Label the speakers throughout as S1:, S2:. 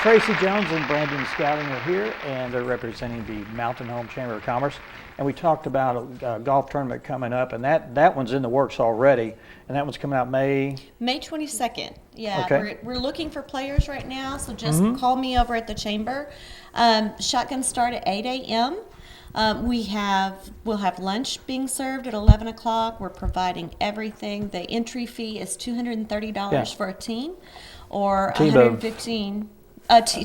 S1: Tracy Jones and Brandon Scallion are here, and they're representing the Mountain Home Chamber of Commerce. And we talked about a golf tournament coming up, and that one's in the works already, and that one's coming out May
S2: 22nd. Yeah,
S1: Okay.
S2: we're looking for players right now, so just call me over at the chamber. Shotguns start at 8 a.m. We'll have lunch being served at 11 o'clock. We're providing everything. The entry fee is $230 for a team, or
S1: Team of-
S2: $115.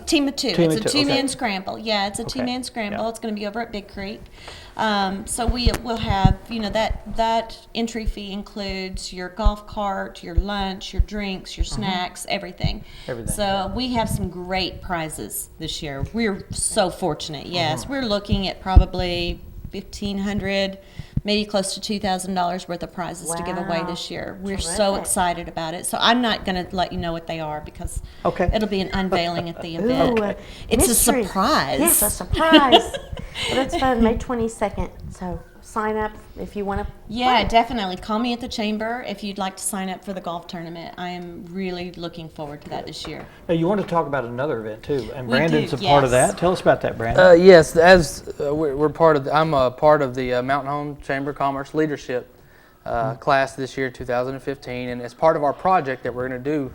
S2: Team of two. It's a two-man scramble. Yeah, it's a two-man scramble.
S1: Yeah.
S2: It's going to be over at Big Creek. So we'll have, that entry fee includes your golf cart, your lunch, your drinks, your snacks, everything. So we have some great prizes this year. We're so fortunate. Yes, we're looking at probably $1,500, maybe close to $2,000 worth of prizes to give away this year. We're so excited about it. So I'm not going to let you know what they are because it'll be an unveiling at the event.
S3: Ooh,
S2: It's
S3: mystery.
S2: a surprise.
S3: Yes, a surprise. Well, that's fun, May 22nd. So sign up if you want to.
S2: Yeah, definitely. Call me at the chamber if you'd like to sign up for the golf tournament. I am really looking forward to that this year.
S1: Now, you want to talk about another event too, and
S2: We
S1: Brandon's
S2: do,
S1: a part of
S2: yes.
S1: that. Tell us about that, Brandon.
S4: Yes, as we're part of, I'm a part of the Mountain Home Chamber of Commerce Leadership class this year, 2015, and as part of our project that we're going to do,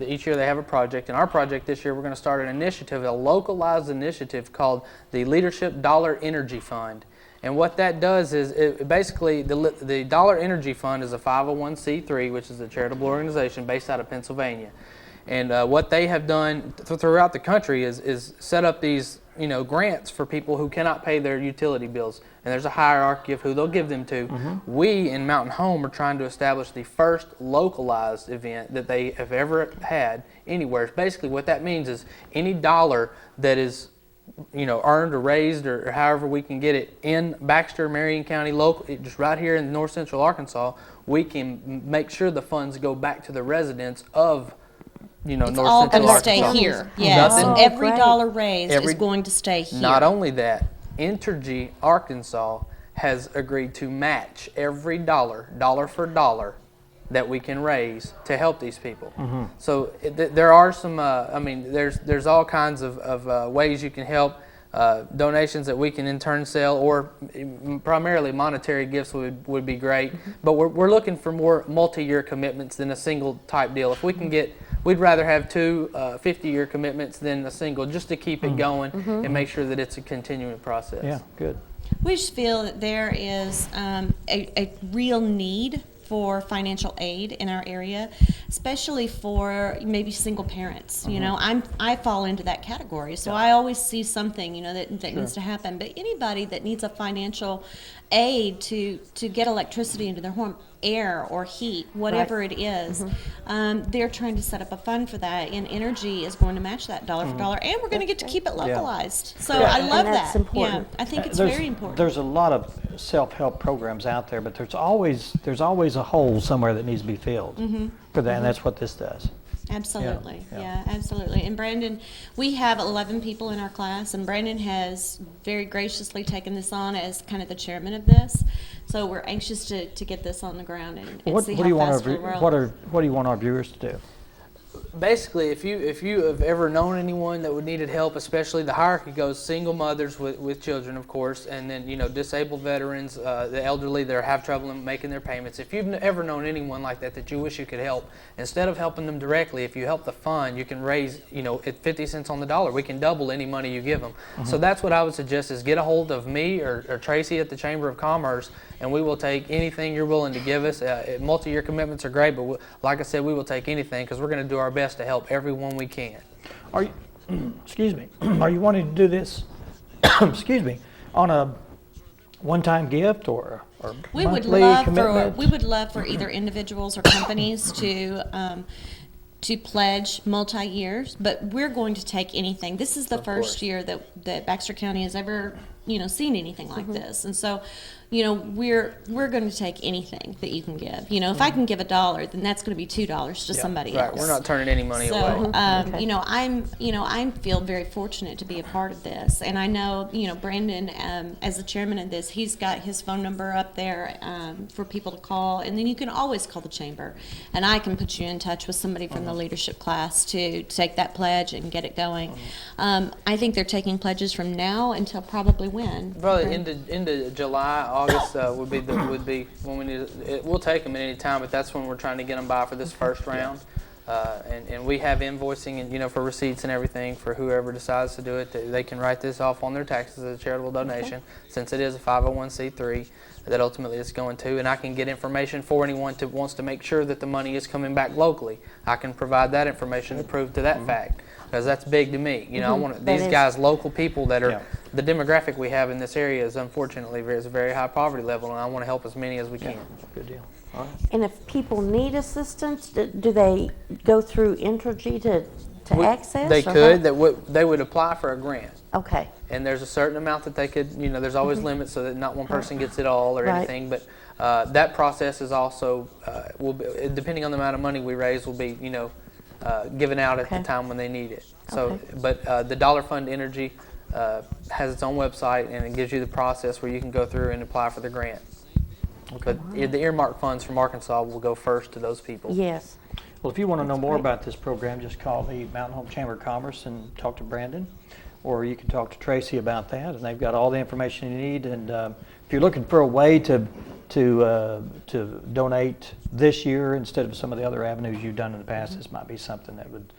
S4: each year they have a project, and our project this year we're going to start an initiative, a localized initiative called the Leadership Dollar Energy Fund. And what that does is, basically, the Dollar Energy Fund is a 501c3, which is a charitable organization based out of Pennsylvania. And what they have done throughout the country is set up these, grants for people who cannot pay their utility bills. And there's a hierarchy of who they'll give them to. We in Mountain Home are trying to establish the first localized event that they have ever had anywhere. Basically, what that means is any dollar that is earned or raised or however we can get it in Baxter, Marion County, local, just right here in north central Arkansas, we can make sure the funds go back to the residents of
S2: It's
S4: north
S2: all
S4: central
S2: going to stay
S4: Arkansas.
S2: here. Yes, and
S4: Nothing-
S2: every dollar raised
S4: Every-
S2: is going to stay here.
S4: Not only that, Entergy Arkansas has agreed to match every dollar for dollar, that we can raise to help these people. So there are some, there's all kinds of ways you can help. Donations that we can in turn sell, or primarily monetary gifts would be great. But we're looking for more multi-year commitments than a single type deal. If we can get, we'd rather have two 50-year commitments than a single, just to keep it going and make sure that it's a continuing process.
S1: Yeah, good.
S2: We just feel that there is a real need for financial aid in our area, especially for maybe single parents. I fall into that category, so I always see something that needs to happen. But anybody that needs a financial aid to get electricity into their home, air or heat, whatever it is, they're trying to set up a fund for that, and Entergy is going to match that dollar for dollar, and we're going to get to keep it localized. So I love
S3: And that's
S2: that.
S3: important.
S2: Yeah, I think it's very important.
S1: There's a lot of self-help programs out there, but there's always a hole somewhere that needs to be filled for that, and that's what this does.
S2: Absolutely.
S1: Yeah.
S2: Yeah, absolutely. And Brandon, we have 11 people in our class, and Brandon has very graciously taken this on as kind of the chairman of this. So we're anxious to get this on the ground and see how fast we'll roll.
S1: What do you want our viewers to do?
S4: Basically, if you have ever known anyone that would needed help, especially the hierarchy goes single mothers with children, of course, and then disabled veterans, the elderly that have trouble in making their payments. If you've ever known anyone like that you wish you could help, instead of helping them directly, if you help the fund, you can raise at 50 cents on the dollar. We can double any money you give them. So that's what I would suggest: is get a hold of me or Tracy at the Chamber of Commerce, and we will take anything you're willing to give us. Multi-year commitments are great, but like I said, we will take anything because we're going to do our best to help everyone we can.
S1: Are you, excuse me, are you wanting to do this, excuse me, on a one-time gift or
S2: We would
S1: monthly commitment?
S2: love for either individuals or companies to pledge multi-years, but we're going to take anything. This is the first year that Baxter County has ever seen anything like this. And so, we're going to take anything that you can give. If I can give $1, then that's going to be $2 to somebody
S4: Right.
S2: else.
S4: We're not turning any money
S2: So,
S4: away.
S2: I feel very fortunate to be a part of this, and I know, Brandon, as the chairman of this, he's got his phone number up there for people to call, and then you can always call the chamber, and I can put you in touch with somebody from the leadership class to take that pledge and get it going. I think they're taking pledges from now until probably when?
S4: Probably into July, August would be when we need it. We'll take them at any time, but that's when we're trying to get them by for this first round. And we have invoicing and for receipts and everything for whoever decides to do it. They can write this off on their taxes as a charitable donation, since it is a 501c3 that ultimately it's going to. And I can get information for anyone who wants to make sure that the money is coming back locally. I can provide that information to prove to that fact, because that's big to me. I want these guys, local people that are the demographic we have in this area is unfortunately is a very high poverty level, and I want to help as many as we can.
S1: Good deal. All right.
S3: And if people need assistance, do they go through Entergy to access?
S4: They
S3: or
S4: could.
S3: what?
S4: They would apply for a grant.
S3: Okay.
S4: And there's a certain amount that they could, there's always limits so that not one person gets it all or
S3: Right.
S4: anything. But that process is also, will be, depending on the amount of money we raise, will be, given out at the time when they need it. So,
S3: Okay.
S4: but the Dollar Fund Energy has its own website, and it gives you the process where you can go through and apply for the grant.
S1: Okay.
S4: But the earmark funds from Arkansas will go first to those people.
S3: Yes.
S1: Well, if you want to know more
S3: great.
S1: about this program, just call the Mountain Home Chamber of Commerce and talk to Brandon, or you can talk to Tracy about that, and they've got all the information you need. And if you're looking for a way to donate this year instead of some of the other avenues you've done in the past, this might be something that would,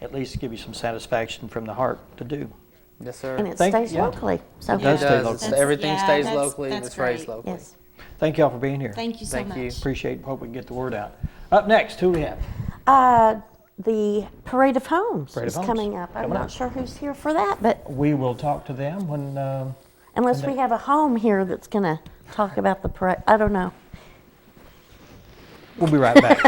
S1: at least give you some satisfaction from the heart to do.
S4: Yes, sir.
S3: And it
S1: Thank-
S3: stays
S1: yeah.
S3: locally. So
S1: It does
S4: It
S1: stay
S4: does.
S1: local.
S4: It's- Everything
S2: Yeah,
S4: stays
S2: that's-
S4: locally.
S2: that's
S4: It's raised
S2: great.
S4: locally.
S3: yes.
S1: Thank y'all for being here.
S2: Thank you so
S4: Thank
S2: much.
S4: you.
S1: Appreciate, hope we can get the word out. Up next, who we have?
S3: The Parade of Homes
S1: Parade of
S3: is
S1: Homes.
S3: coming up. I'm
S1: Coming
S3: not
S1: up.
S3: sure who's here for that, but
S1: We will talk to them when,
S3: unless we have a home here that's going to talk about the parade, I don't know.
S1: we'll be right back.